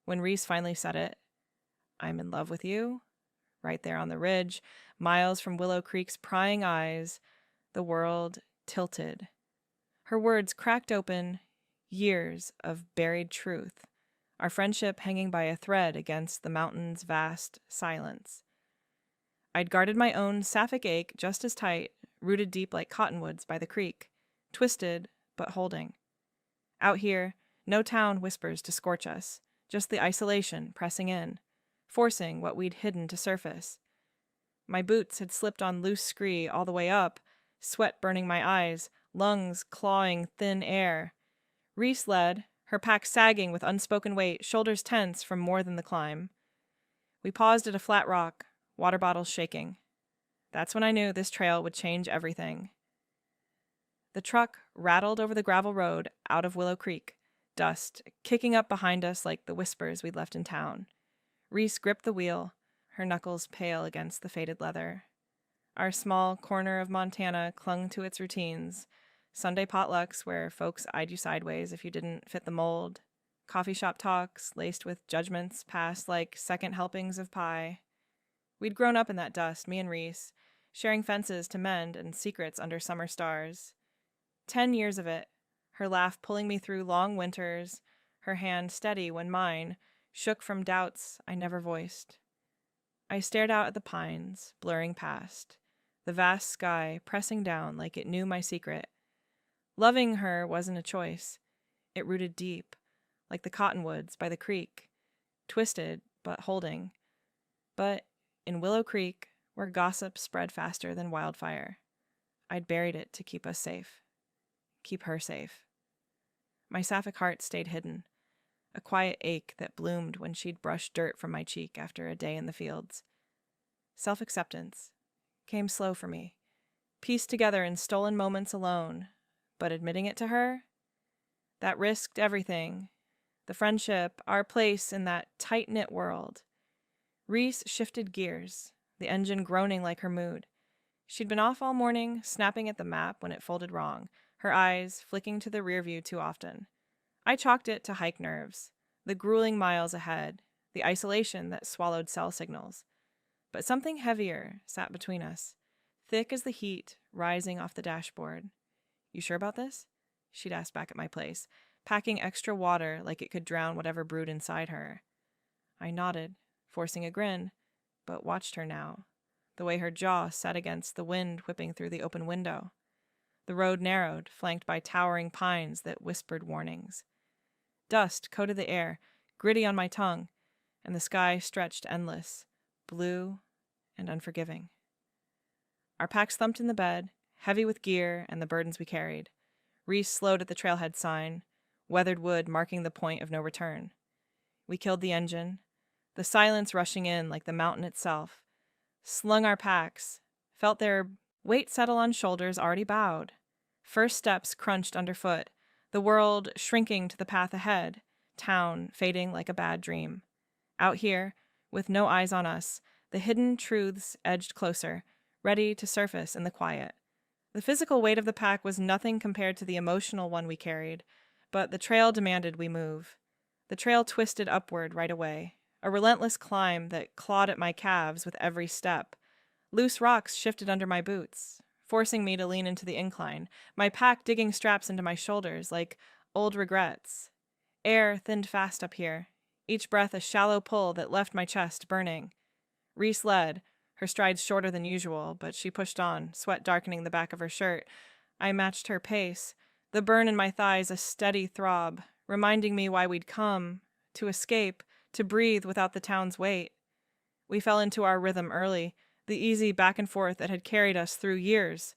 When Reese finally said it, "I'm in love with you," right there on the ridge, miles from Willow Creek's prying eyes, the world tilted. Her words cracked open years of buried truth, our friendship hanging by a thread against the mountain's vast silence. I'd guarded my own Sapphic ache just as tight, rooted deep like cottonwoods by the creek, twisted but holding. Out here, no town whispers to scorch us, just the isolation pressing in, forcing what we'd hidden to surface. My boots had slipped on loose scree all the way up, sweat burning my eyes, lungs clawing thin air. Reese led, her pack sagging with unspoken weight, shoulders tense from more than the climb. We paused at a flat rock, water bottles shaking. That's when I knew this trail would change everything. The truck rattled over the gravel road out of Willow Creek, dust kicking up behind us like the whispers we'd left in town. Reese gripped the wheel, her knuckles pale against the faded leather. Our small corner of Montana clung to its routines. Sunday potlucks where folks eyed you sideways if you didn't fit the mold. Coffee shop talks laced with judgments passed like second helpings of pie. We'd grown up in that dust, me and Reese, sharing fences to mend and secrets under summer stars. 10 years of it, her laugh pulling me through long winters, her hand steady when mine shook from doubts I never voiced. I stared out at the pines, blurring past, the vast sky pressing down like it knew my secret. Loving her wasn't a choice. It rooted deep, like the cottonwoods by the creek, twisted but holding. But in Willow Creek, where gossip spread faster than wildfire, I'd buried it to keep us safe. Keep her safe. My Sapphic heart stayed hidden, a quiet ache that bloomed when she'd brushed dirt from my cheek after a day in the fields. Self-acceptance came slow for me, pieced together in stolen moments alone, but admitting it to her, that risked everything. The friendship, our place in that tight-knit world. Reese shifted gears, the engine groaning like her mood. She'd been off all morning, snapping at the map when it folded wrong, her eyes flicking to the rear view too often. I chalked it to hike nerves, the grueling miles ahead, the isolation that swallowed cell signals. But something heavier sat between us, thick as the heat rising off the dashboard. "You sure about this?" she'd asked back at my place, packing extra water like it could drown whatever brewed inside her. I nodded, forcing a grin, but watched her now, the way her jaw set against the wind whipping through the open window. The road narrowed, flanked by towering pines that whispered warnings. Dust coated the air, gritty on my tongue, and the sky stretched endless, blue and unforgiving. Our packs thumped in the bed, heavy with gear and the burdens we carried. Reese slowed at the trailhead sign, weathered wood marking the point of no return. We killed the engine, the silence rushing in like the mountain itself, slung our packs, felt their weight settle on shoulders already bowed. First steps crunched underfoot, the world shrinking to the path ahead, town fading like a bad dream. Out here, with no eyes on us, the hidden truths edged closer, ready to surface in the quiet. The physical weight of the pack was nothing compared to the emotional one we carried, but the trail demanded we move. The trail twisted upward right away, a relentless climb that clawed at my calves with every step. Loose rocks shifted under my boots, forcing me to lean into the incline, my pack digging straps into my shoulders like old regrets. Air thinned fast up here, each breath a shallow pull that left my chest burning. Reese led, her strides shorter than usual, but she pushed on, sweat darkening the back of her shirt. I matched her pace, the burn in my thighs a steady throb, reminding me why we'd come, to escape, to breathe without the town's weight. We fell into our rhythm early, the easy back and forth that had carried us through years.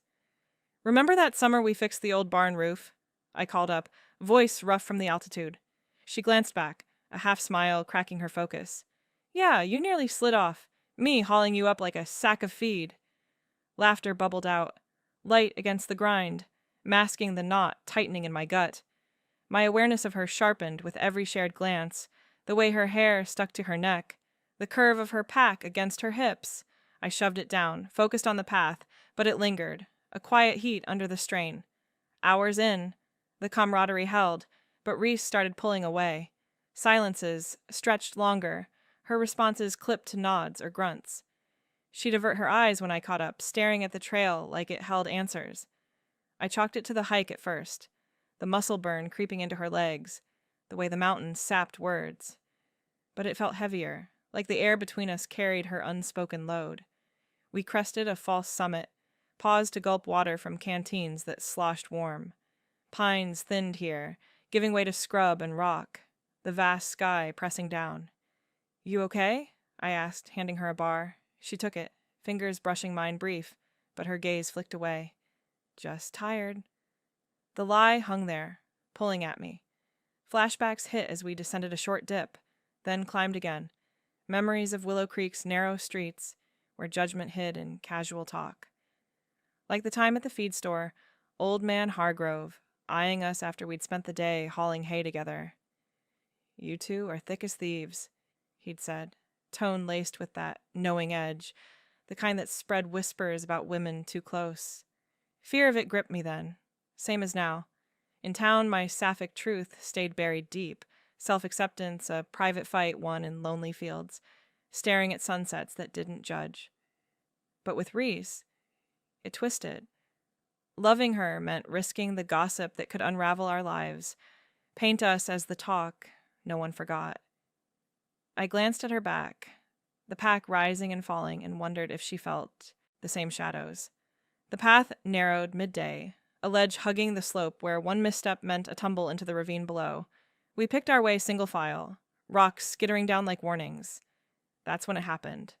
"Remember that summer we fixed the old barn roof?" I called up, voice rough from the altitude. She glanced back, a half smile cracking her focus. "Yeah, you nearly slid off, me hauling you up like a sack of feed." Laughter bubbled out, light against the grind, masking the knot tightening in my gut. My awareness of her sharpened with every shared glance, the way her hair stuck to her neck, the curve of her pack against her hips. I shoved it down, focused on the path, but it lingered, a quiet heat under the strain. Hours in, the camaraderie held, but Reese started pulling away. Silences stretched longer, her responses clipped to nods or grunts. She'd avert her eyes when I caught up, staring at the trail like it held answers. I chalked it to the hike at first, the muscle burn creeping into her legs, the way the mountain sapped words. But it felt heavier, like the air between us carried her unspoken load. We crested a false summit, paused to gulp water from canteens that sloshed warm. Pines thinned here, giving way to scrub and rock, the vast sky pressing down. "You okay?" I asked, handing her a bar. She took it, fingers brushing mine brief, but her gaze flicked away. "Just tired." The lie hung there, pulling at me. Flashbacks hit as we descended a short dip, then climbed again. Memories of Willow Creek's narrow streets, where judgment hid in casual talk. Like the time at the feed store, old man Hargrove, eyeing us after we'd spent the day hauling hay together. "You two are thick as thieves," he'd said, tone laced with that knowing edge, the kind that spread whispers about women too close. Fear of it gripped me then, same as now. In town, my Sapphic truth stayed buried deep, self-acceptance a private fight won in lonely fields, staring at sunsets that didn't judge. But with Reese, it twisted. Loving her meant risking the gossip that could unravel our lives, paint us as the talk no one forgot. I glanced at her back, the pack rising and falling, and wondered if she felt the same shadows. The path narrowed midday, a ledge hugging the slope where one misstep meant a tumble into the ravine below. We picked our way single file, rocks skittering down like warnings. That's when it happened.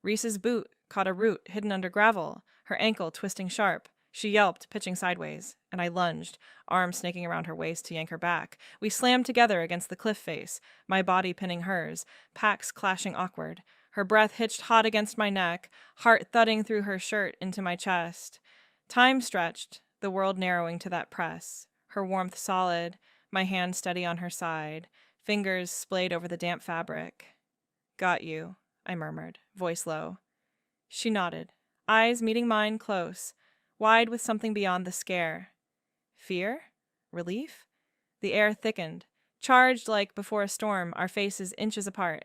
Reese's boot caught a root hidden under gravel, her ankle twisting sharp. She yelped, pitching sideways, and I lunged, arm snaking around her waist to yank her back. We slammed together against the cliff face, my body pinning hers, packs clashing awkward. Her breath hitched hot against my neck, heart thudding through her shirt into my chest. Time stretched, the world narrowing to that press, her warmth solid, my hand steady on her side, fingers splayed over the damp fabric. "Got you," I murmured, voice low. She nodded, eyes meeting mine close, wide with something beyond the scare. Fear? Relief? The air thickened, charged like before a storm, our faces inches apart.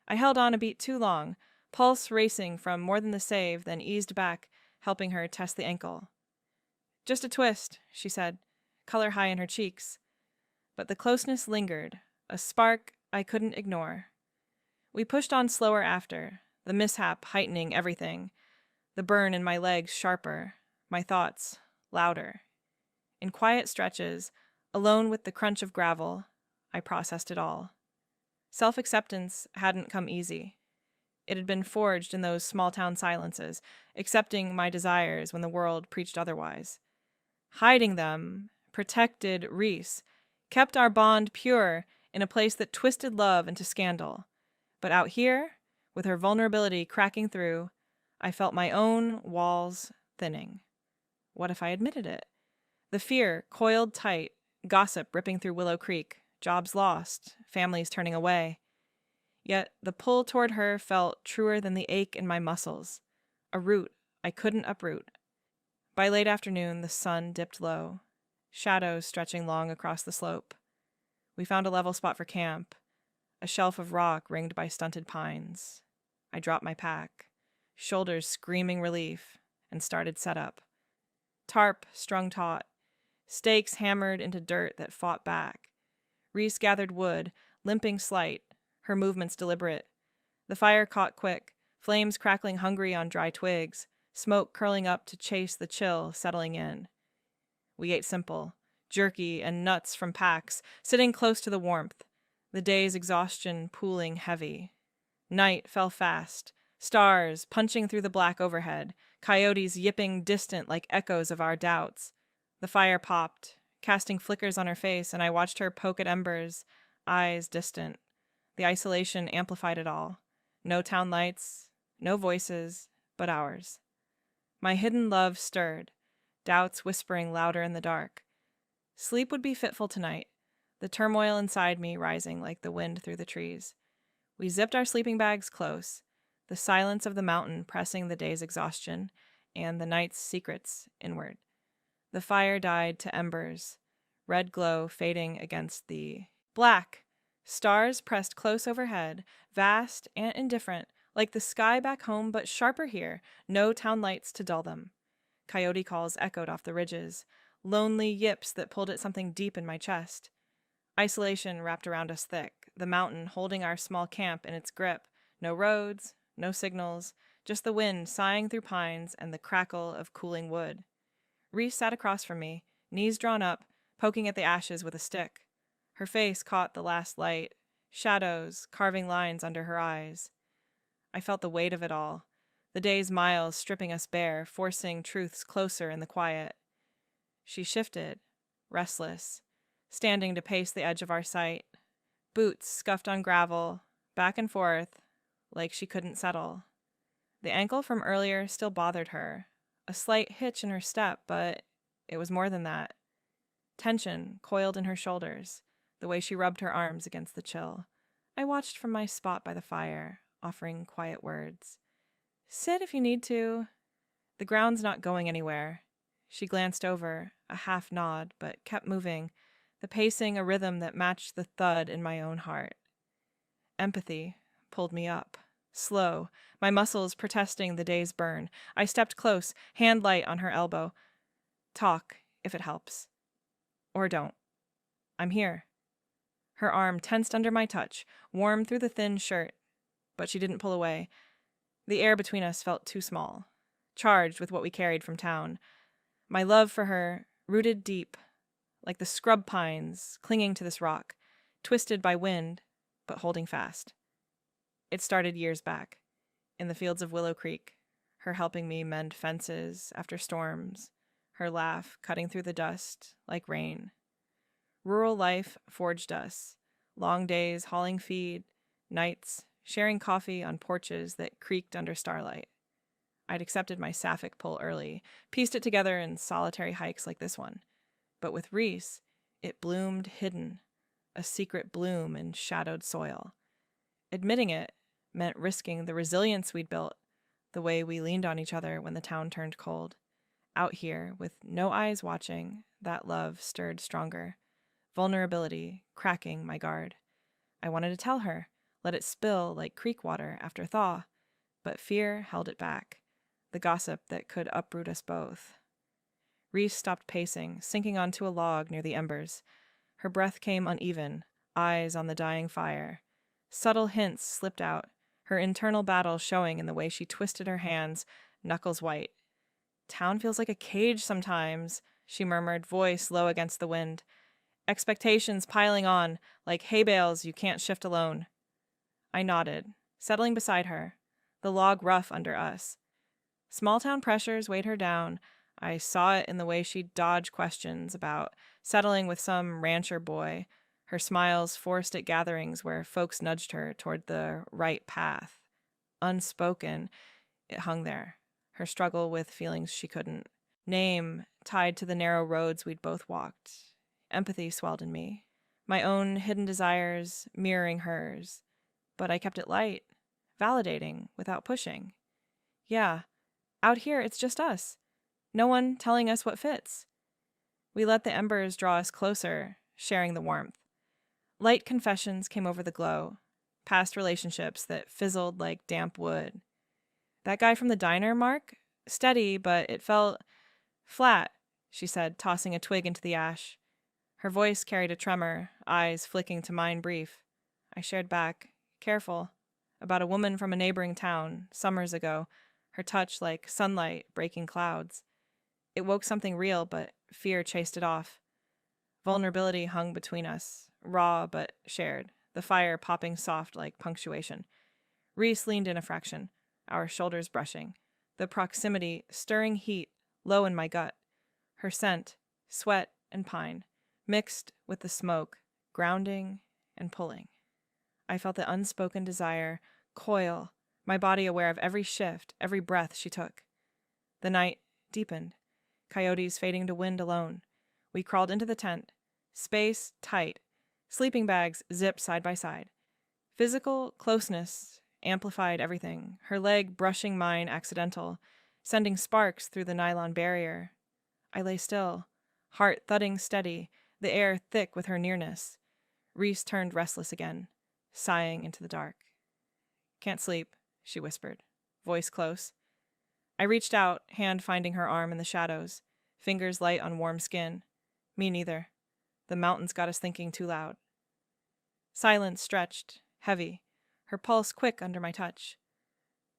I held on a beat too long, pulse racing from more than the save, then eased back, helping her test the ankle. "Just a twist," she said, color high in her cheeks. But the closeness lingered, a spark I couldn't ignore. We pushed on slower after, the mishap heightening everything, the burn in my legs sharper, my thoughts louder. In quiet stretches, alone with the crunch of gravel, I processed it all. Self-acceptance hadn't come easy. It had been forged in those small-town silences, accepting my desires when the world preached otherwise. Hiding them protected Reese, kept our bond pure in a place that twisted love into scandal. But out here, with her vulnerability cracking through, I felt my own walls thinning. What if I admitted it? The fear coiled tight, gossip ripping through Willow Creek, jobs lost, families turning away. Yet the pull toward her felt truer than the ache in my muscles, a root I couldn't uproot. By late afternoon, the sun dipped low, shadows stretching long across the slope. We found a level spot for camp, a shelf of rock ringed by stunted pines. I dropped my pack, shoulders screaming relief, and started setup. Tarp strung taut, stakes hammered into dirt that fought back. Reese gathered wood, limping slight, her movements deliberate. The fire caught quick, flames crackling hungry on dry twigs, smoke curling up to chase the chill settling in. We ate simple, jerky and nuts from packs, sitting close to the warmth, the day's exhaustion pooling heavy. Night fell fast, stars punching through the black overhead, coyotes yipping distant like echoes of our doubts. The fire popped, casting flickers on her face, and I watched her poke at embers, eyes distant. The isolation amplified it all. No town lights, no voices, but ours. My hidden love stirred, doubts whispering louder in the dark. Sleep would be fitful tonight, the turmoil inside me rising like the wind through the trees. We zipped our sleeping bags close, the silence of the mountain pressing the day's exhaustion and the night's secrets inward. The fire died to embers, red glow fading against the black, Stars pressed close overhead, vast and indifferent, like the sky back home, but sharper here, no town lights to dull them. Coyote calls echoed off the ridges, lonely yips that pulled at something deep in my chest. Isolation wrapped around us thick, the mountain holding our small camp in its grip. No roads, no signals, just the wind sighing through pines and the crackle of cooling wood. Reese sat across from me, knees drawn up, poking at the ashes with a stick. Her face caught the last light, shadows carving lines under her eyes. I felt the weight of it all, the day's miles stripping us bare, forcing truths closer in the quiet. She shifted, restless, standing to pace the edge of our sight, boots scuffed on gravel, back and forth, like she couldn't settle. The ankle from earlier still bothered her, a slight hitch in her step, but it was more than that. Tension coiled in her shoulders, the way she rubbed her arms against the chill. I watched from my spot by the fire, offering quiet words. Sit if you need to. The ground's not going anywhere. She glanced over, a half nod, but kept moving, the pacing a rhythm that matched the thud in my own heart. Empathy pulled me up, slow, my muscles protesting the day's burn. I stepped close, hand light on her elbow. Talk, if it helps. Or don't. I'm here. Her arm tensed under my touch, warm through the thin shirt, but she didn't pull away. The air between us felt too small, charged with what we carried from town. My love for her, rooted deep, like the scrub pines clinging to this rock, twisted by wind, but holding fast. It started years back, in the fields of Willow Creek, her helping me mend fences after storms, her laugh cutting through the dust like rain. Rural life forged us, long days hauling feed, nights sharing coffee on porches that creaked under starlight. I'd accepted my Sapphic pull early, pieced it together in solitary hikes like this one. But with Reese, it bloomed hidden, a secret bloom in shadowed soil. Admitting it meant risking the resilience we'd built, the way we leaned on each other when the town turned cold. Out here, with no eyes watching, that love stirred stronger. Vulnerability cracking my guard. I wanted to tell her, let it spill like creek water after thaw, but fear held it back, the gossip that could uproot us both. Reese stopped pacing, sinking onto a log near the embers. Her breath came uneven, eyes on the dying fire. Subtle hints slipped out, her internal battle showing in the way she twisted her hands, knuckles white. Town feels like a cage sometimes, she murmured, voice low against the wind. Expectations piling on, like hay bales you can't shift alone. I nodded, settling beside her, the log rough under us. Small-town pressures weighed her down. I saw it in the way she'd dodge questions about settling with some rancher boy, her smiles forced at gatherings where folks nudged her toward the right path. Unspoken, it hung there, her struggle with feelings she couldn't name, tied to the narrow roads we'd both walked. Empathy swelled in me, my own hidden desires mirroring hers. But I kept it light, validating without pushing. Yeah, out here it's just us. No one telling us what fits. We let the embers draw us closer, sharing the warmth. Light confessions came over the glow, past relationships that fizzled like damp wood. That guy from the diner, Mark? Steady, but it felt flat, she said, tossing a twig into the ash. Her voice carried a tremor, eyes flicking to mine brief. I shared back, careful, about a woman from a neighboring town, summers ago, her touch like sunlight breaking clouds. It woke something real, but fear chased it off. Vulnerability hung between us, raw but shared, the fire popping soft like punctuation. Reese leaned in a fraction, our shoulders brushing, the proximity stirring heat low in my gut. Her scent, sweat and pine, mixed with the smoke, grounding and pulling. I felt the unspoken desire coil, my body aware of every shift, every breath she took. The night deepened, coyotes fading to wind alone. We crawled into the tent, space tight, sleeping bags zipped side by side. Physical closeness amplified everything, her leg brushing mine accidental, sending sparks through the nylon barrier. I lay still, heart thudding steady, the air thick with her nearness. Reese turned restless again, sighing into the dark. "Can't sleep," she whispered, voice close. I reached out, hand finding her arm in the shadows, fingers light on warm skin. Me neither. The mountains got us thinking too loud. Silence stretched, heavy, her pulse quick under my touch.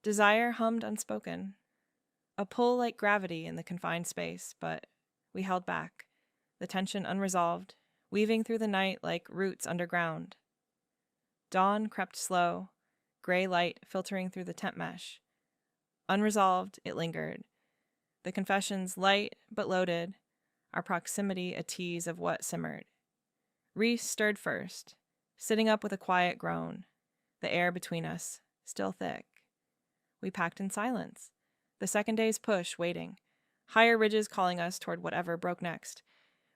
Desire hummed unspoken. A pull like gravity in the confined space, but we held back, the tension unresolved, weaving through the night like roots underground. Dawn crept slow, gray light filtering through the tent mesh. Unresolved, it lingered. The confessions light but loaded, our proximity a tease of what simmered. Reese stirred first, sitting up with a quiet groan, the air between us still thick. We packed in silence, the second day's push waiting, higher ridges calling us toward whatever broke next.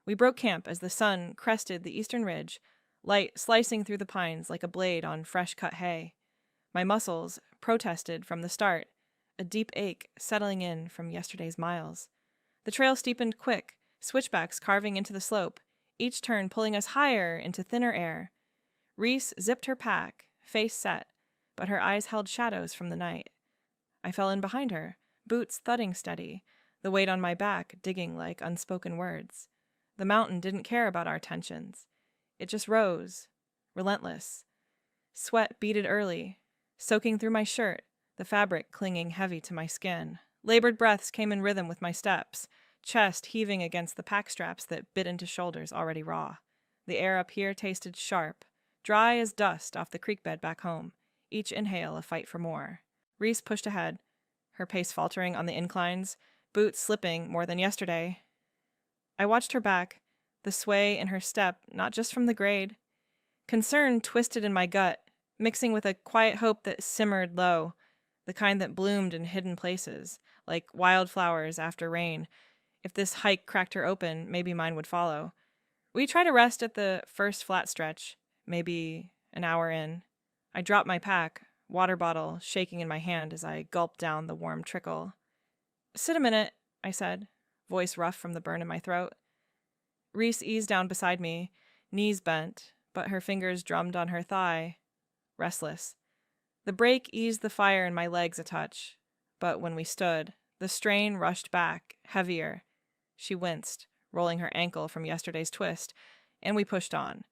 We broke camp as the sun crested the eastern ridge, light slicing through the pines like a blade on fresh-cut hay. My muscles protested from the start, a deep ache settling in from yesterday's miles. The trail steepened quick, switchbacks carving into the slope, each turn pulling us higher into thinner air. Reese zipped her pack, face set, but her eyes held shadows from the night. I fell in behind her, boots thudding steady, the weight on my back digging like unspoken words. The mountain didn't care about our tensions. It just rose, relentless. Sweat beaded early, soaking through my shirt, the fabric clinging heavy to my skin. Labored breaths came in rhythm with my steps, chest heaving against the pack straps that bit into shoulders already raw. The air up here tasted sharp, dry as dust off the creek bed back home, each inhale a fight for more. Reese pushed ahead, her pace faltering on the inclines, boots slipping more than yesterday. I watched her back, the sway in her step not just from the grade. Concern twisted in my gut, mixing with a quiet hope that simmered low, the kind that bloomed in hidden places, like wildflowers after rain. If this hike cracked her open, maybe mine would follow. We tried to rest at the first flat stretch, maybe an hour in. I dropped my pack, water bottle shaking in my hand as I gulped down the warm trickle. "Sit a minute," I said, voice rough from the burn in my throat. Reese eased down beside me, knees bent, but her fingers drummed on her thigh, restless. The break eased the fire in my legs a touch, but when we stood, the strain rushed back, heavier. She winced, rolling her ankle from yesterday's twist, and we pushed on.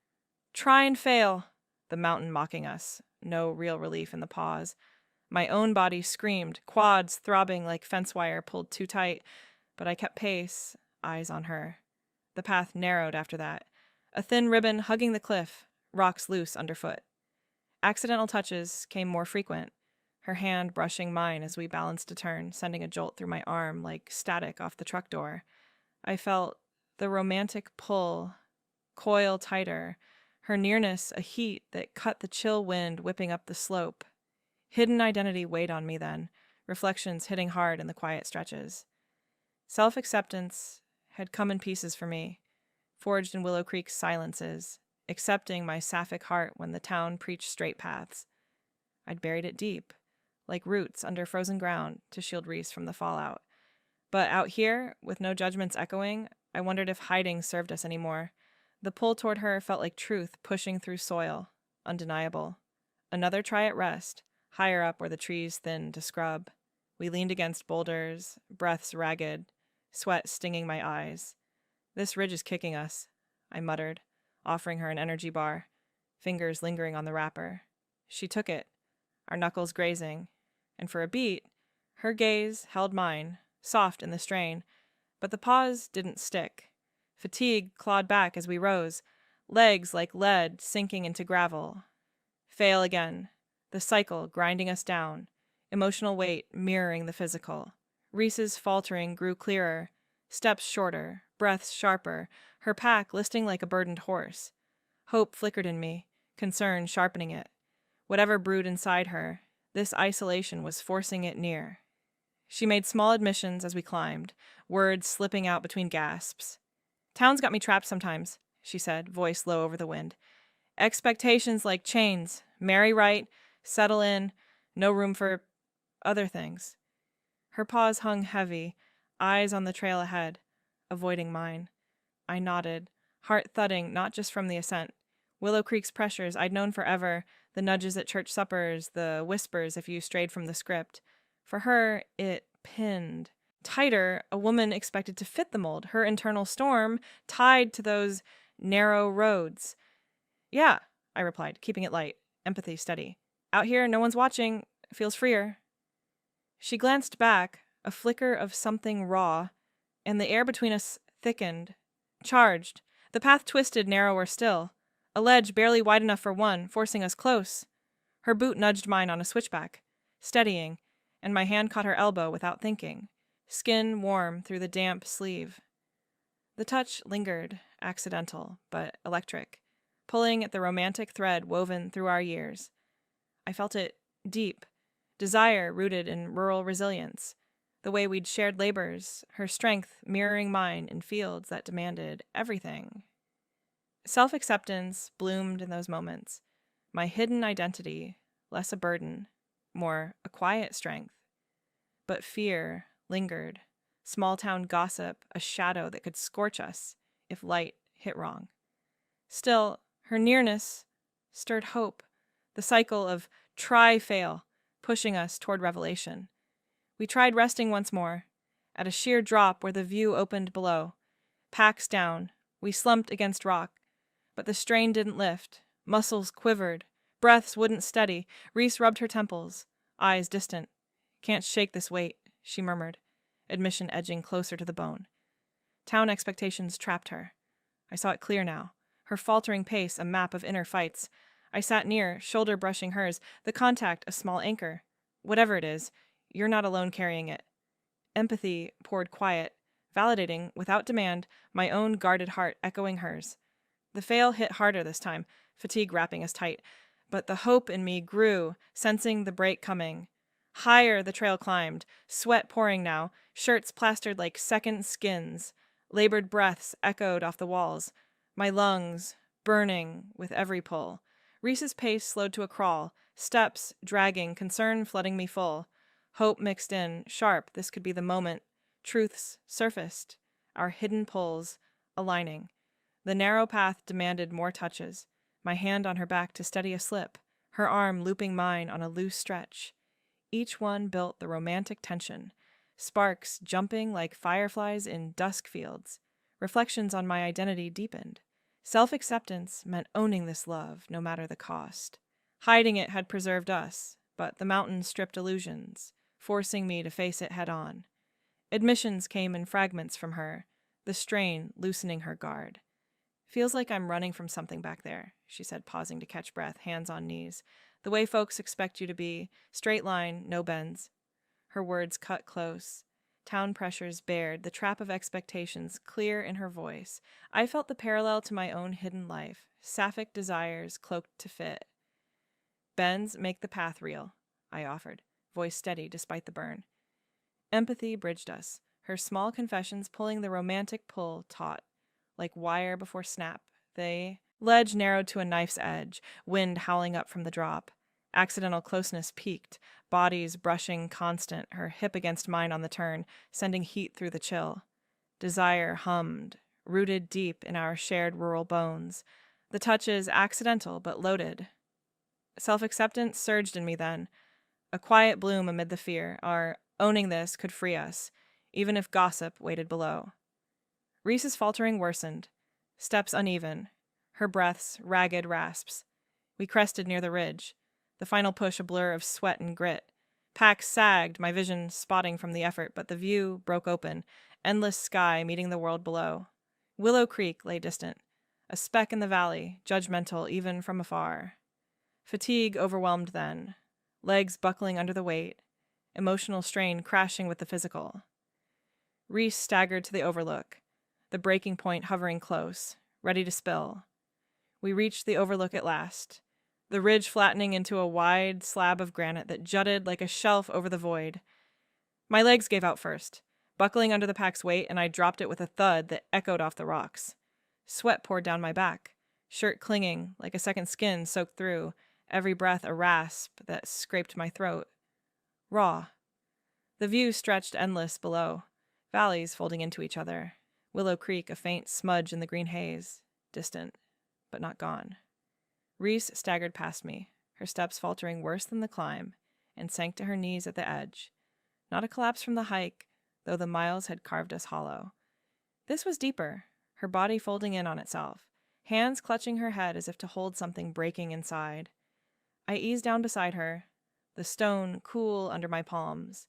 "Try and fail," the mountain mocking us, no real relief in the pause. My own body screamed, quads throbbing like fence wire pulled too tight, but I kept pace, eyes on her. The path narrowed after that, a thin ribbon hugging the cliff, rocks loose underfoot. Accidental touches came more frequent, her hand brushing mine as we balanced a turn, sending a jolt through my arm like static off the truck door. I felt the romantic pull, coil tighter, her nearness a heat that cut the chill wind whipping up the slope. Hidden identity weighed on me then, reflections hitting hard in the quiet stretches. Self-acceptance had come in pieces for me, forged in Willow Creek's silences, accepting my Sapphic heart when the town preached straight paths. I'd buried it deep, like roots under frozen ground to shield Reese from the fallout. But out here, with no judgments echoing, I wondered if hiding served us anymore. The pull toward her felt like truth pushing through soil, undeniable. Another try at rest, higher up where the trees thinned to scrub. We leaned against boulders, breaths ragged, sweat stinging my eyes. "This ridge is kicking us," I muttered, offering her an energy bar, fingers lingering on the wrapper. She took it, our knuckles grazing, and for a beat, her gaze held mine, soft in the strain, but the pause didn't stick. Fatigue clawed back as we rose, legs like lead sinking into gravel. Fail again, the cycle grinding us down, emotional weight mirroring the physical. Reese's faltering grew clearer, steps shorter, breaths sharper, her pack listing like a burdened horse. Hope flickered in me, concern sharpening it. Whatever brewed inside her, this isolation was forcing it near. She made small admissions as we climbed, words slipping out between gasps. "Town's got me trapped sometimes," she said, voice low over the wind. "Expectations like chains, marry right, settle in, no room for other things." Her pause hung heavy, eyes on the trail ahead, avoiding mine. I nodded, heart thudding not just from the ascent. Willow Creek's pressures I'd known forever, the nudges at church suppers, the whispers if you strayed from the script. For her, it pinned. Tighter, a woman expected to fit the mold, her internal storm tied to those narrow roads. Yeah, I replied, keeping it light, empathy steady. Out here, no one's watching, feels freer. She glanced back, a flicker of something raw, and the air between us thickened, charged. The path twisted narrower still, a ledge barely wide enough for one, forcing us close. Her boot nudged mine on a switchback, steadying, and my hand caught her elbow without thinking, skin warm through the damp sleeve. The touch lingered, accidental, but electric, pulling at the romantic thread woven through our years. I felt it deep, desire rooted in rural resilience, the way we'd shared labors, her strength mirroring mine in fields that demanded everything. Self-acceptance bloomed in those moments, my hidden identity, less a burden, more a quiet strength. But fear lingered, small-town gossip, a shadow that could scorch us if light hit wrong. Still, her nearness stirred hope, the cycle of try-fail, pushing us toward revelation. We tried resting once more, at a sheer drop where the view opened below. Packs down, we slumped against rock, but the strain didn't lift. Muscles quivered, breaths wouldn't steady. Reese rubbed her temples, eyes distant. Can't shake this weight, she murmured, admission edging closer to the bone. Town expectations trapped her. I saw it clear now, her faltering pace a map of inner fights. I sat near, shoulder brushing hers, the contact a small anchor. Whatever it is, you're not alone carrying it. Empathy poured quiet, validating, without demand, my own guarded heart echoing hers. The fail hit harder this time, fatigue wrapping us tight, but the hope in me grew, sensing the break coming. Higher the trail climbed, sweat pouring now, shirts plastered like second skins. Labored breaths echoed off the walls, my lungs burning with every pull. Reese's pace slowed to a crawl, steps dragging, concern flooding me full. Hope mixed in, sharp, this could be the moment. Truths surfaced, our hidden pulls aligning. The narrow path demanded more touches, my hand on her back to steady a slip, her arm looping mine on a loose stretch. Each one built the romantic tension, sparks jumping like fireflies in dusk fields. Reflections on my identity deepened. Self-acceptance meant owning this love, no matter the cost. Hiding it had preserved us, but the mountain stripped illusions, forcing me to face it head-on. Admissions came in fragments from her, the strain loosening her guard. Feels like I'm running from something back there, she said, pausing to catch breath, hands on knees. The way folks expect you to be, straight line, no bends. Her words cut close. Town pressures bared, the trap of expectations clear in her voice. I felt the parallel to my own hidden life, Sapphic desires cloaked to fit. Bends make the path real, I offered, voice steady despite the burn. Empathy bridged us, her small confessions pulling the romantic pull taut. Like wire before snap, ledge narrowed to a knife's edge, wind howling up from the drop. Accidental closeness peaked, bodies brushing constant, her hip against mine on the turn, sending heat through the chill. Desire hummed, rooted deep in our shared rural bones. The touches accidental but loaded. Self-acceptance surged in me then, a quiet bloom amid the fear. Our owning this could free us, even if gossip waited below. Reese's faltering worsened, steps uneven, her breaths ragged rasps. We crested near the ridge, the final push a blur of sweat and grit. Packs sagged, my vision spotting from the effort, but the view broke open, endless sky meeting the world below. Willow Creek lay distant, a speck in the valley, judgmental even from afar. Fatigue overwhelmed then, legs buckling under the weight, emotional strain crashing with the physical. Reese staggered to the overlook, the breaking point hovering close, ready to spill. We reached the overlook at last, the ridge flattening into a wide slab of granite that jutted like a shelf over the void. My legs gave out first, buckling under the pack's weight, and I dropped it with a thud that echoed off the rocks. Sweat poured down my back, shirt clinging like a second skin soaked through, every breath a rasp that scraped my throat. Raw. The view stretched endless below, valleys folding into each other. Willow Creek a faint smudge in the green haze, distant, but not gone. Reese staggered past me, her steps faltering worse than the climb, and sank to her knees at the edge. Not a collapse from the hike, though the miles had carved us hollow. This was deeper, her body folding in on itself, hands clutching her head as if to hold something breaking inside. I eased down beside her, the stone cool under my palms,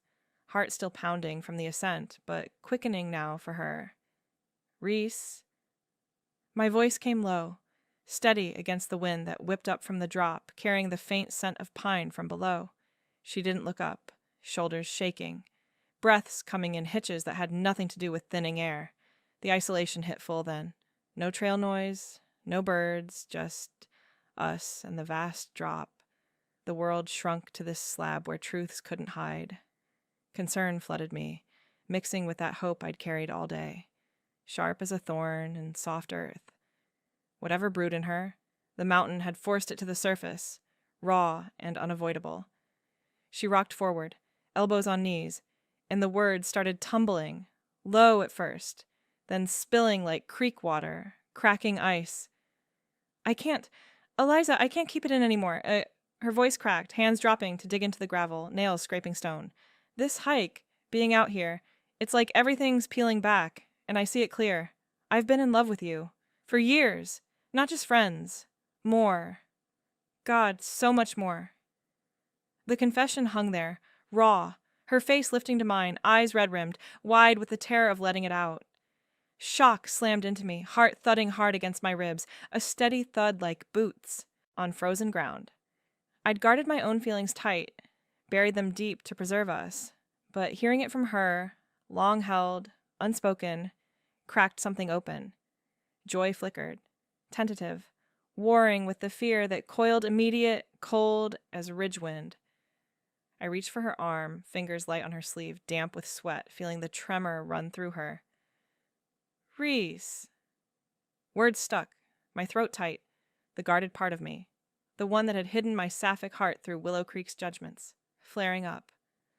heart still pounding from the ascent, but quickening now for her. Reese. My voice came low, steady against the wind that whipped up from the drop, carrying the faint scent of pine from below. She didn't look up, shoulders shaking, breaths coming in hitches that had nothing to do with thinning air. The isolation hit full then. No trail noise, no birds, just us and the vast drop. The world shrunk to this slab where truths couldn't hide. Concern flooded me, mixing with that hope I'd carried all day, sharp as a thorn and soft earth. Whatever brewed in her, the mountain had forced it to the surface, raw and unavoidable. She rocked forward, elbows on knees, and the words started tumbling, low at first, then spilling like creek water, cracking ice. I can't keep it in anymore. Her voice cracked, hands dropping to dig into the gravel, nails scraping stone. This hike, being out here, it's like everything's peeling back, and I see it clear. I've been in love with you. For years. Not just friends. More. God, so much more. The confession hung there, raw, her face lifting to mine, eyes red-rimmed, wide with the terror of letting it out. Shock slammed into me, heart thudding hard against my ribs, a steady thud like boots on frozen ground. I'd guarded my own feelings tight, buried them deep to preserve us, but hearing it from her, long held, unspoken, cracked something open. Joy flickered, tentative, warring with the fear that coiled immediate, cold as ridge wind. I reached for her arm, fingers light on her sleeve, damp with sweat, feeling the tremor run through her. Reese. Words stuck, my throat tight, the guarded part of me, the one that had hidden my Sapphic heart through Willow Creek's judgments, flaring up.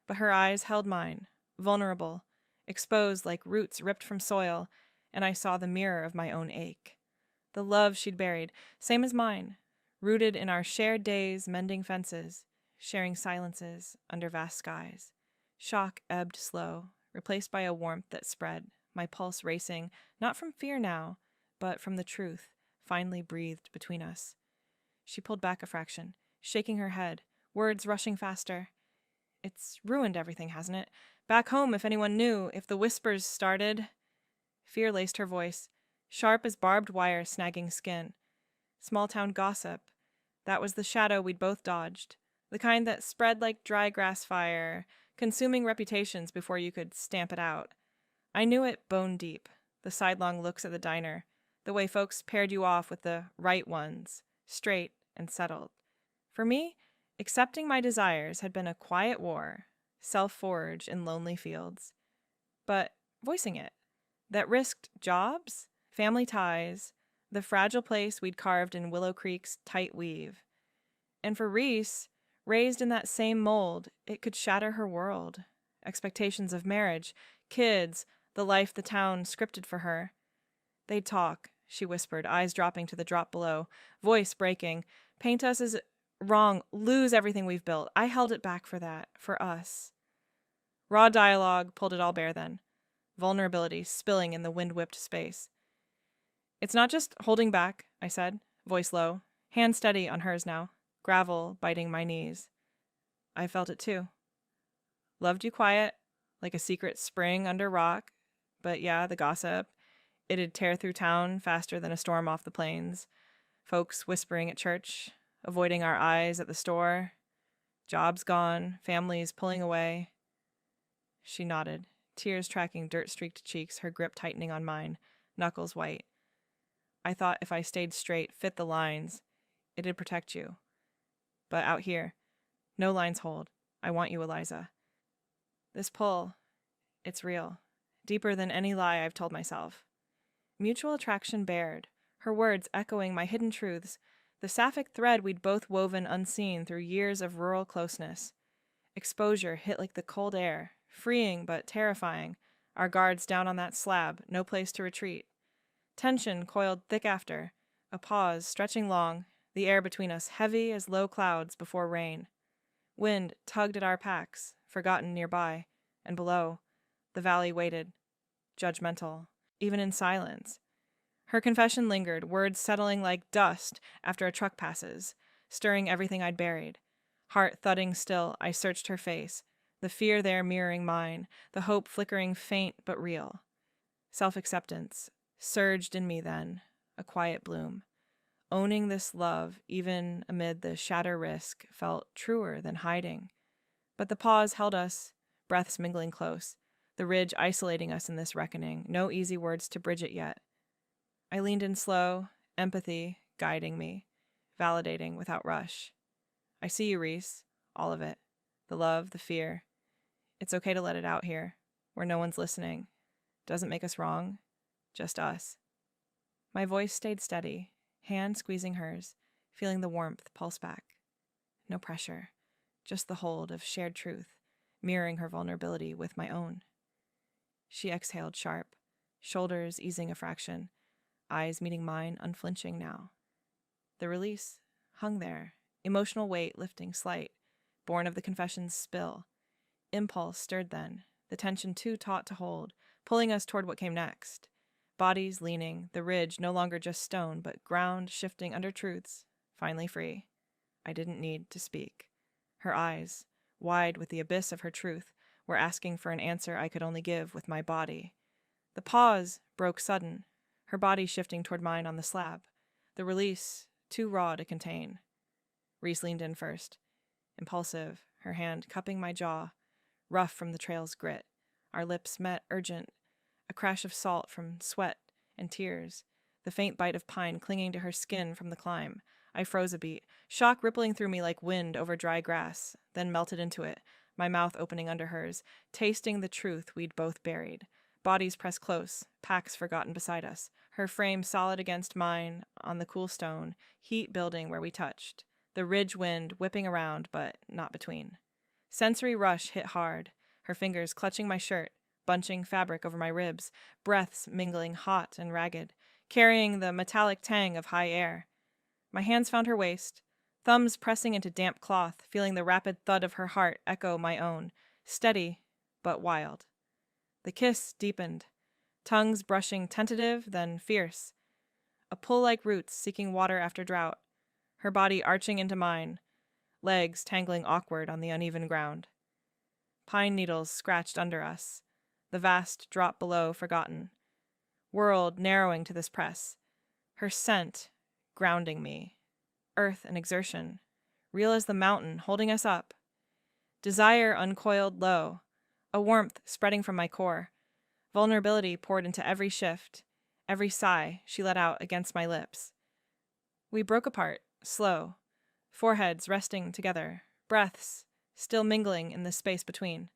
But her eyes held mine, vulnerable, exposed like roots ripped from soil, and I saw the mirror of my own ache. The love she'd buried, same as mine, rooted in our shared days mending fences, sharing silences under vast skies. Shock ebbed slow, replaced by a warmth that spread, my pulse racing, not from fear now, but from the truth, finally breathed between us. She pulled back a fraction, shaking her head, words rushing faster. It's ruined everything, hasn't it? Back home, if anyone knew, if the whispers started. Fear laced her voice, sharp as barbed wire snagging skin. Small-town gossip. That was the shadow we'd both dodged, the kind that spread like dry grass fire, consuming reputations before you could stamp it out. I knew it bone deep, the sidelong looks at the diner, the way folks paired you off with the right ones, straight and settled. For me, accepting my desires had been a quiet war, self-forged in lonely fields. But voicing it, that risked jobs, family ties, the fragile place we'd carved in Willow Creek's tight weave. And for Reese, raised in that same mold, it could shatter her world. Expectations of marriage, kids, the life the town scripted for her. They'd talk, she whispered, eyes dropping to the drop below, voice breaking, paint us as wrong, lose everything we've built. I held it back for that, for us. Raw dialogue pulled it all bare then. Vulnerability spilling in the wind-whipped space. It's not just holding back, I said, voice low, hand steady on hers now, gravel biting my knees. I felt it too. Loved you quiet, like a secret spring under rock, but yeah, the gossip. It'd tear through town faster than a storm off the plains. Folks whispering at church, avoiding our eyes at the store. Jobs gone, families pulling away. She nodded, tears tracking dirt-streaked cheeks, her grip tightening on mine, knuckles white. I thought if I stayed straight, fit the lines, it'd protect you. But out here, no lines hold. I want you, Eliza. This pull, it's real, deeper than any lie I've told myself. Mutual attraction bared, her words echoing my hidden truths, the Sapphic thread we'd both woven unseen through years of rural closeness. Exposure hit like the cold air, freeing but terrifying, our guards down on that slab, no place to retreat. Tension coiled thick after, a pause stretching long, the air between us heavy as low clouds before rain. Wind tugged at our packs, forgotten nearby, and below, the valley waited, judgmental, even in silence. Her confession lingered, words settling like dust after a truck passes, stirring everything I'd buried. Heart thudding still, I searched her face, the fear there mirroring mine, the hope flickering faint but real. Self-acceptance surged in me then, a quiet bloom. Owning this love, even amid the shatter risk, felt truer than hiding. But the pause held us, breaths mingling close, the ridge isolating us in this reckoning, no easy words to bridge it yet. I leaned in slow, empathy guiding me, validating without rush. I see you, Reese, all of it. The love, the fear. It's okay to let it out here, where no one's listening. Doesn't make us wrong, just us. My voice stayed steady, hand squeezing hers, feeling the warmth pulse back. No pressure, just the hold of shared truth, mirroring her vulnerability with my own. She exhaled sharp, shoulders easing a fraction, eyes meeting mine unflinching now. The release hung there, emotional weight lifting slight, born of the confession's spill. Impulse stirred then, the tension too taut to hold, pulling us toward what came next. Bodies leaning, the ridge no longer just stone, but ground shifting under truths, finally free. I didn't need to speak. Her eyes, wide with the abyss of her truth, were asking for an answer I could only give with my body. The pause broke sudden, her body shifting toward mine on the slab, the release too raw to contain. Reese leaned in first, impulsive, her hand cupping my jaw, rough from the trail's grit. Our lips met urgent, a crash of salt from sweat and tears, the faint bite of pine clinging to her skin from the climb. I froze a beat, shock rippling through me like wind over dry grass, then melted into it, my mouth opening under hers, tasting the truth we'd both buried. Bodies pressed close, packs forgotten beside us, her frame solid against mine on the cool stone, heat building where we touched, the ridge wind whipping around but not between. Sensory rush hit hard, her fingers clutching my shirt, bunching fabric over my ribs, breaths mingling hot and ragged, carrying the metallic tang of high air. My hands found her waist, thumbs pressing into damp cloth, feeling the rapid thud of her heart echo my own, steady but wild. The kiss deepened, tongues brushing tentative, then fierce. A pull like roots seeking water after drought, her body arching into mine, legs tangling awkward on the uneven ground. Pine needles scratched under us, the vast drop below forgotten. World narrowing to this press, her scent grounding me. Earth and exertion, real as the mountain holding us up. Desire uncoiled low, a warmth spreading from my core. Vulnerability poured into every shift, every sigh she let out against my lips. We broke apart, slow, foreheads resting together, breaths still mingling in the space between.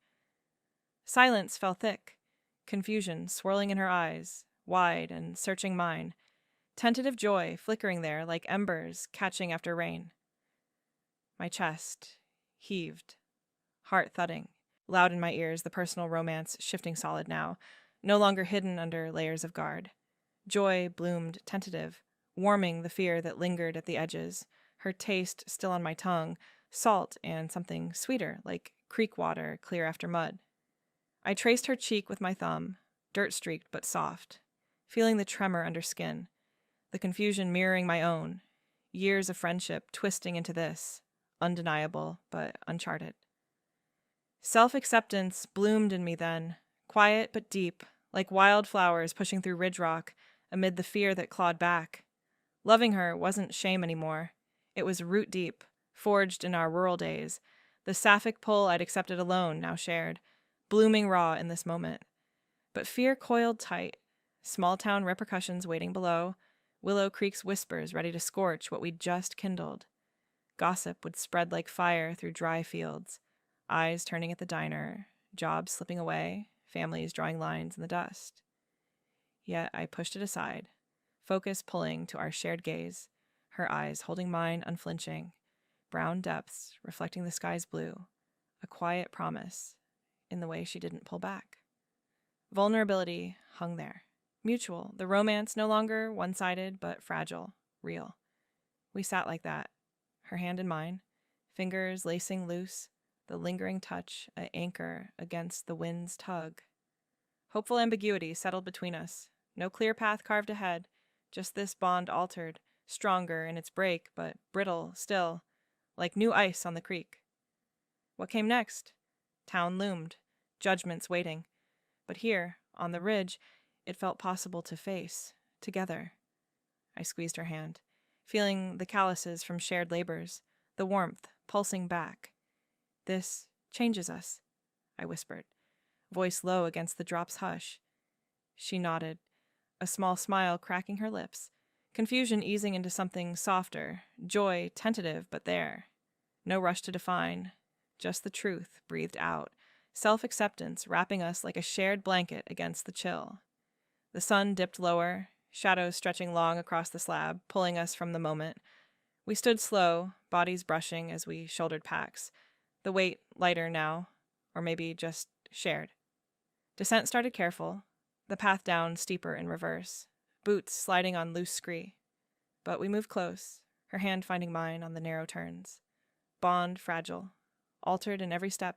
Silence fell thick, confusion swirling in her eyes, wide and searching mine, tentative joy flickering there like embers catching after rain. My chest heaved, heart thudding, loud in my ears, the personal romance shifting solid now, no longer hidden under layers of guard. Joy bloomed tentative, warming the fear that lingered at the edges, her taste still on my tongue, salt and something sweeter, like creek water clear after mud. I traced her cheek with my thumb, dirt-streaked but soft, feeling the tremor under skin, the confusion mirroring my own, years of friendship twisting into this, undeniable but uncharted. Self-acceptance bloomed in me then, quiet but deep, like wildflowers pushing through ridge rock amid the fear that clawed back. Loving her wasn't shame anymore. It was root deep, forged in our rural days, the Sapphic pull I'd accepted alone now shared, blooming raw in this moment. But fear coiled tight, small-town repercussions waiting below, Willow Creek's whispers ready to scorch what we'd just kindled. Gossip would spread like fire through dry fields, eyes turning at the diner, jobs slipping away, families drawing lines in the dust. Yet I pushed it aside, focus pulling to our shared gaze, her eyes holding mine unflinching, brown depths reflecting the sky's blue, a quiet promise in the way she didn't pull back. Vulnerability hung there, mutual, the romance no longer one-sided but fragile, real. We sat like that, her hand in mine, fingers lacing loose, the lingering touch an anchor against the wind's tug. Hopeful ambiguity settled between us. No clear path carved ahead, just this bond altered, stronger in its break, but brittle still, like new ice on the creek. What came next? Town loomed, judgments waiting. But here, on the ridge, it felt possible to face, together. I squeezed her hand, feeling the calluses from shared labors, the warmth pulsing back. This changes us, I whispered, voice low against the drop's hush. She nodded, a small smile cracking her lips, confusion easing into something softer, joy tentative but there. No rush to define, just the truth breathed out, self-acceptance wrapping us like a shared blanket against the chill. The sun dipped lower, shadows stretching long across the slab, pulling us from the moment. We stood slow, bodies brushing as we shouldered packs, the weight lighter now, or maybe just shared. Descent started careful, the path down steeper in reverse, boots sliding on loose scree. But we moved close, her hand finding mine on the narrow turns. Bond fragile, altered in every step,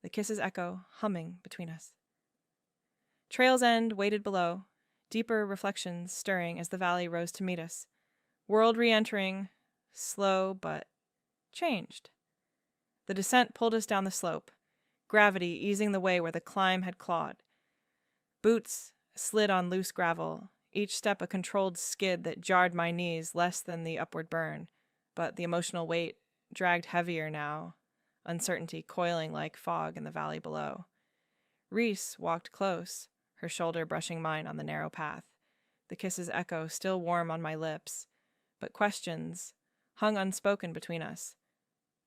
the kisses echo, humming between us. Trail's end waited below, deeper reflections stirring as the valley rose to meet us. World re-entering, slow but changed. The descent pulled us down the slope, gravity easing the way where the climb had clawed. Boots slid on loose gravel, each step a controlled skid that jarred my knees less than the upward burn, but the emotional weight dragged heavier now, uncertainty coiling like fog in the valley below. Reese walked close, her shoulder brushing mine on the narrow path, the kisses echo still warm on my lips, but questions hung unspoken between us.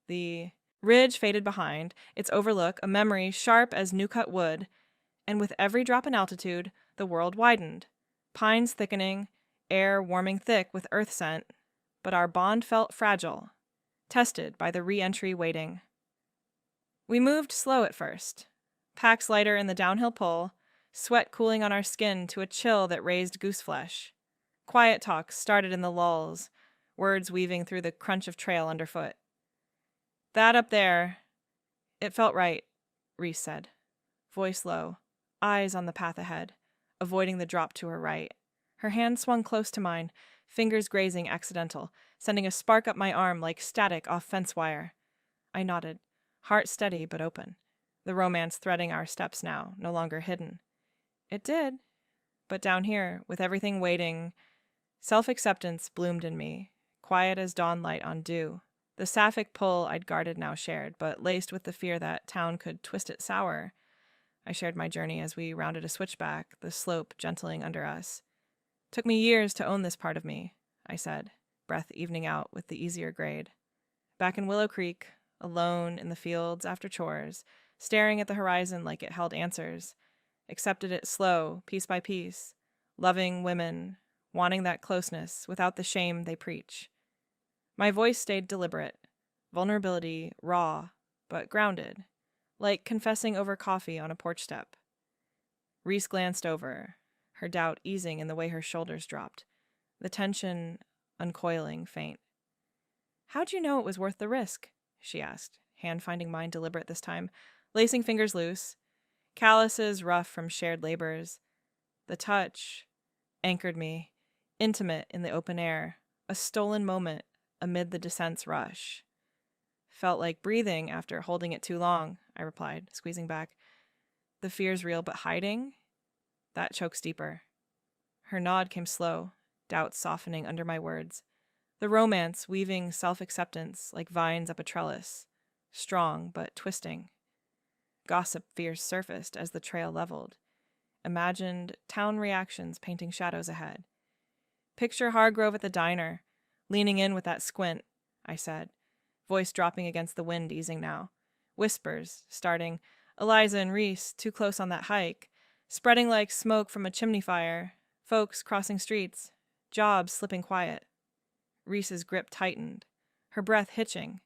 The ridge faded behind, its overlook a memory sharp as new-cut wood, and with every drop in altitude, the world widened, pines thickening, air warming thick with earth scent, but our bond felt fragile, tested by the re-entry waiting. We moved slow at first, packs lighter in the downhill pull, sweat cooling on our skin to a chill that raised goose flesh. Quiet talks started in the lulls, words weaving through the crunch of trail underfoot. That up there, it felt right, Reese said, voice low, eyes on the path ahead, avoiding the drop to her right. Her hand swung close to mine, fingers grazing accidental, sending a spark up my arm like static off fence wire. I nodded, heart steady but open, the romance threading our steps now, no longer hidden. It did, but down here, with everything waiting, self-acceptance bloomed in me, quiet as dawn light on dew. The Sapphic pull I'd guarded now shared, but laced with the fear that town could twist it sour. I shared my journey as we rounded a switchback, the slope gentling under us. Took me years to own this part of me, I said, breath evening out with the easier grade. Back in Willow Creek, alone in the fields after chores, staring at the horizon like it held answers, accepted it slow, piece by piece, loving women, wanting that closeness without the shame they preach. My voice stayed deliberate, vulnerability raw, but grounded, like confessing over coffee on a porch step. Reese glanced over, her doubt easing in the way her shoulders dropped, the tension uncoiling faint. "How'd you know it was worth the risk?" she asked, hand finding mine deliberate this time, lacing fingers loose, calluses rough from shared labors. The touch anchored me, intimate in the open air, a stolen moment amid the descent's rush. Felt like breathing after holding it too long, I replied, squeezing back. The fear's real, but hiding? That chokes deeper. Her nod came slow, doubt softening under my words. The romance weaving self-acceptance like vines up a trellis, strong but twisting. Gossip fears surfaced as the trail leveled. Imagined town reactions painting shadows ahead. Picture Hargrove at the diner, leaning in with that squint, I said, voice dropping against the wind easing now. Whispers, starting, Eliza and Reese too close on that hike, spreading like smoke from a chimney fire, folks crossing streets, jobs slipping quiet. Reese's grip tightened, her breath hitching,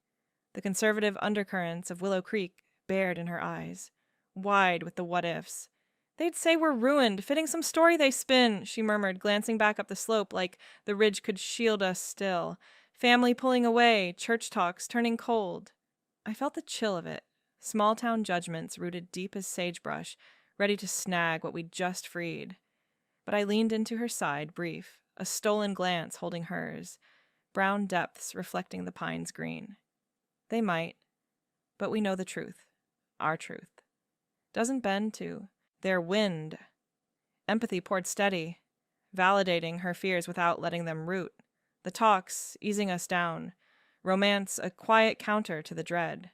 the conservative undercurrents of Willow Creek bared in her eyes, wide with the what-ifs. They'd say we're ruined, fitting some story they spin, she murmured, glancing back up the slope like the ridge could shield us still, Family pulling away, church talks turning cold. I felt the chill of it. Small town judgments rooted deep as sagebrush, ready to snag what we'd just freed. But I leaned into her side, brief, a stolen glance holding hers, brown depths reflecting the pine's green. They might, but we know the truth. Our truth. Doesn't bend to their wind. Empathy poured steady, validating her fears without letting them root. The talks, easing us down. Romance, a quiet counter to the dread.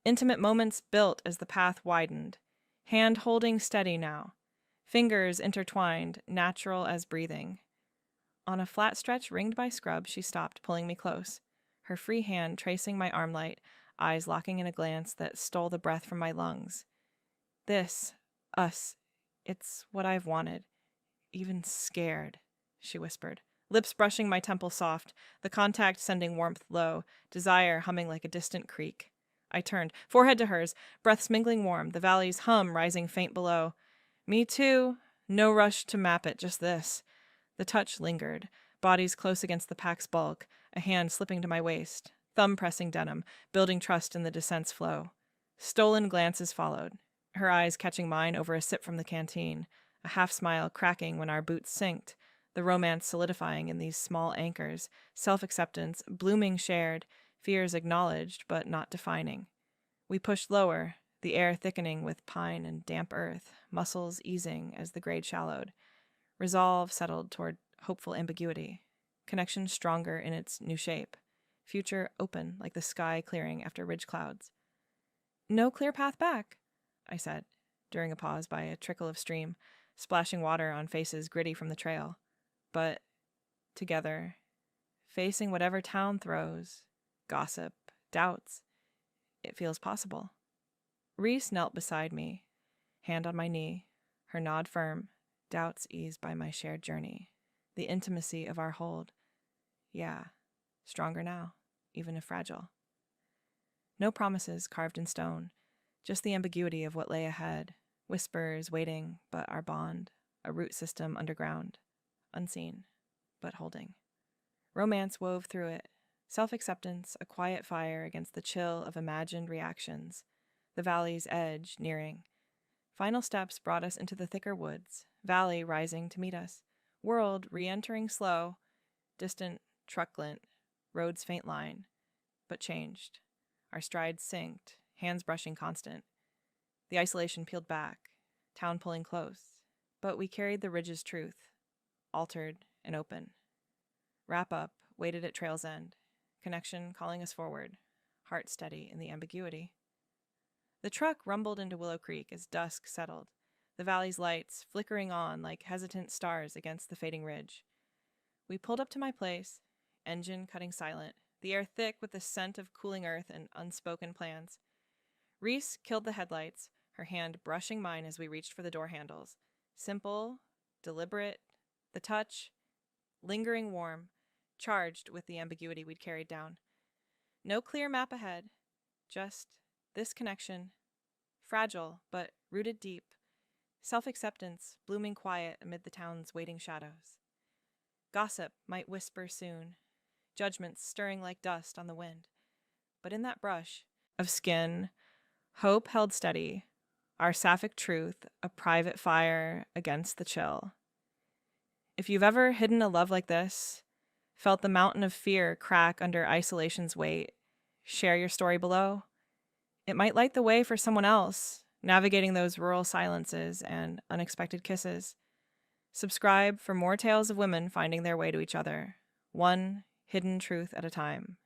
Intimate moments built as the path widened. Hand holding steady now. Fingers intertwined, natural as breathing. On a flat stretch ringed by scrub, she stopped, pulling me close. Her free hand tracing my armlight, eyes locking in a glance that stole the breath from my lungs. This, us, it's what I've wanted. Even scared, she whispered. Lips brushing my temple soft, the contact sending warmth low, desire humming like a distant creak. I turned, forehead to hers, breaths mingling warm, the valley's hum rising faint below. Me too. No rush to map it, just this. The touch lingered, bodies close against the pack's bulk, a hand slipping to my waist, thumb pressing denim, building trust in the descent's flow. Stolen glances followed, her eyes catching mine over a sip from the canteen, a half smile cracking when our boots synced, the romance solidifying in these small anchors, self-acceptance, blooming shared, fears acknowledged but not defining. We pushed lower, the air thickening with pine and damp earth, muscles easing as the grade shallowed. Resolve settled toward hopeful ambiguity, connection stronger in its new shape, future open like the sky clearing after ridge clouds. No clear path back, I said, during a pause by a trickle of stream, splashing water on faces gritty from the trail. But together, facing whatever town throws, gossip, doubts, it feels possible. Reese knelt beside me, hand on my knee, her nod firm, doubts eased by my shared journey, the intimacy of our hold. Yeah, stronger now, even if fragile. No promises carved in stone, just the ambiguity of what lay ahead, whispers waiting, but our bond, a root system underground, unseen, but holding. Romance wove through it, self-acceptance, a quiet fire against the chill of imagined reactions, the valley's edge nearing. Final steps brought us into the thicker woods, valley rising to meet us, world re-entering slow, distant truck glint, road's faint line, but changed. Our strides synced, hands brushing constant. The isolation peeled back, town pulling close, but we carried the ridge's truth, altered and open. Wrap up, waited at trail's end, connection calling us forward, heart steady in the ambiguity. The truck rumbled into Willow Creek as dusk settled, the valley's lights flickering on like hesitant stars against the fading ridge. We pulled up to my place, engine cutting silent, the air thick with the scent of cooling earth and unspoken plans. Reese killed the headlights, her hand brushing mine as we reached for the door handles. Simple, deliberate, the touch, lingering warm, charged with the ambiguity we'd carried down. No clear map ahead, just this connection, fragile but rooted deep, self-acceptance blooming quiet amid the town's waiting shadows. Gossip might whisper soon, judgments stirring like dust on the wind. But in that brush of skin, hope held steady, our Sapphic truth, a private fire against the chill. If you've ever hidden a love like this, felt the mountain of fear crack under isolation's weight, share your story below. It might light the way for someone else, navigating those rural silences and unexpected kisses. Subscribe for more tales of women finding their way to each other, one hidden truth at a time.